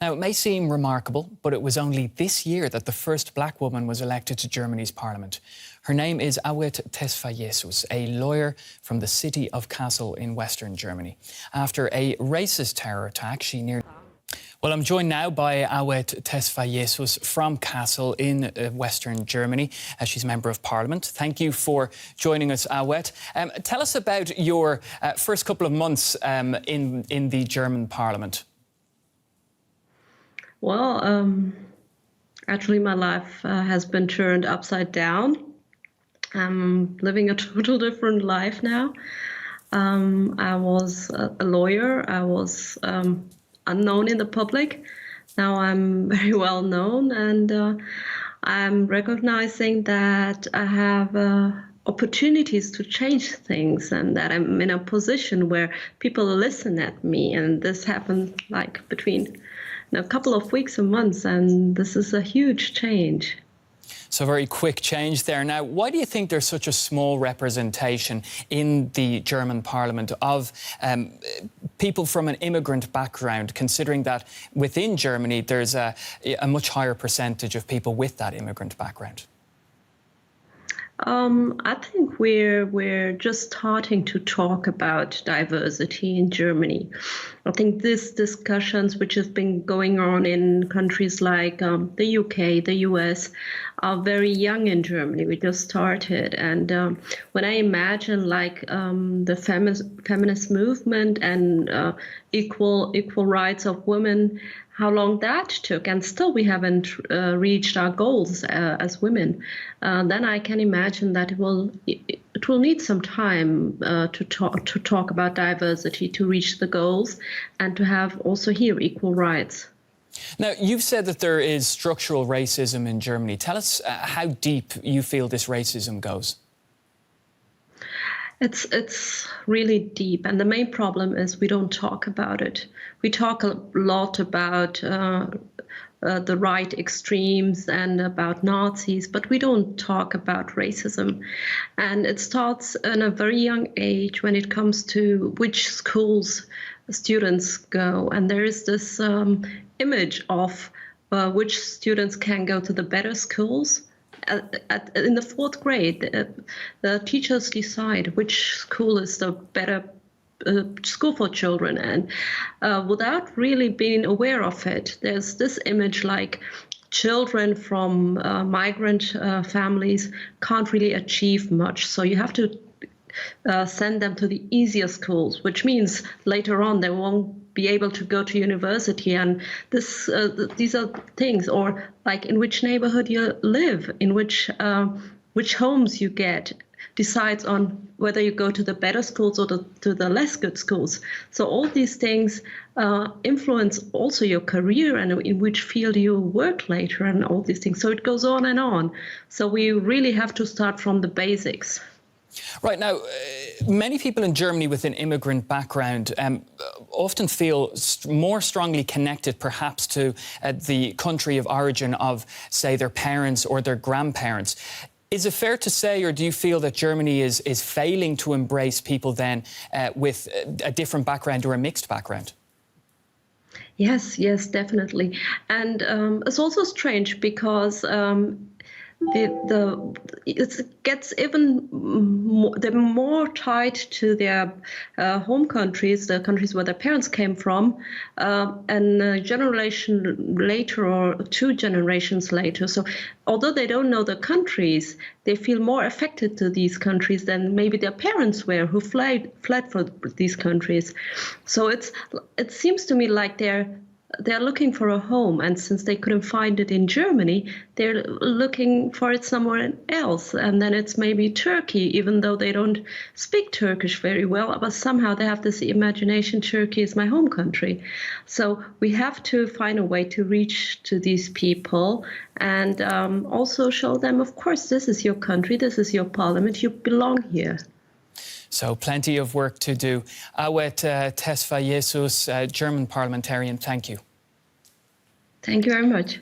Now, it may seem remarkable, but it was only this year that the first black woman was elected to Germany's parliament. Her name is Awet Tesfaiesus, a lawyer from the city of Kassel in Western Germany. After a racist terror attack, she nearly... Well, I'm joined now by Awet Tesfaiesus from Kassel in Western Germany. She's a Member of Parliament. Thank you for joining us, Awet. Tell us about your first couple of months in the German Parliament. Well, actually, my life has been turned upside down. I'm living a total different life now. I was a lawyer. I was unknown in the public. Now I'm very well known, and I'm recognizing that I have opportunities to change things, and that I'm in a position where people listen at me. And this happened like between a couple of weeks and months, and this is a huge change. So very quick change there. Now, why do you think there's such a small representation in the German Parliament of people from an immigrant background, considering that within Germany there's a much higher percentage of people with that immigrant background? I think we're just starting to talk about diversity in Germany. I think these discussions, which have been going on in countries like the UK, the US, are very young in Germany. We just started, and when I imagine like the feminist movement and equal rights of women, how long that took, and still we haven't reached our goals as women, then I can imagine that it will need some time to talk about diversity, to reach the goals, and to have also here equal rights. Now, you've said that there is structural racism in Germany. Tell us how deep you feel this racism goes. It's really deep, and the main problem is we don't talk about it. We talk a lot about the right extremes and about Nazis, but we don't talk about racism. And it starts in a very young age when it comes to which schools students go. And there is this image of which students can go to the better schools. In the fourth grade, the teachers decide which school is the better school for children, and without really being aware of it, there's this image like children from migrant families can't really achieve much, so you have to send them to the easier schools, which means later on they won't be able to go to university. And these are things, or like in which neighborhood you live, in which homes you get, decides on whether you go to the better schools or to the less good schools. So all these things influence also your career and in which field you work later, and all these things. So it goes on and on. So we really have to start from the basics. Right. Now, many people in Germany with an immigrant background often feel more strongly connected perhaps to the country of origin of, say, their parents or their grandparents. Is it fair to say, or do you feel that Germany is failing to embrace people then with a different background or a mixed background? Yes, definitely. And it's also strange because it gets even more, they're more tied to their home countries, the countries where their parents came from, and a generation later or 2 generations later. So although they don't know the countries, they feel more affected to these countries than maybe their parents were, who fled for these countries. So it seems to me like they're looking for a home, and since they couldn't find it in Germany, they're looking for it somewhere else. And then it's maybe Turkey, even though they don't speak Turkish very well, but somehow they have this imagination, Turkey is my home country. So we have to find a way to reach to these people, and also show them, of course, this is your country, this is your parliament, you belong here. So plenty of work to do. Awet Tesfaiesus, German parliamentarian, thank you. Thank you very much.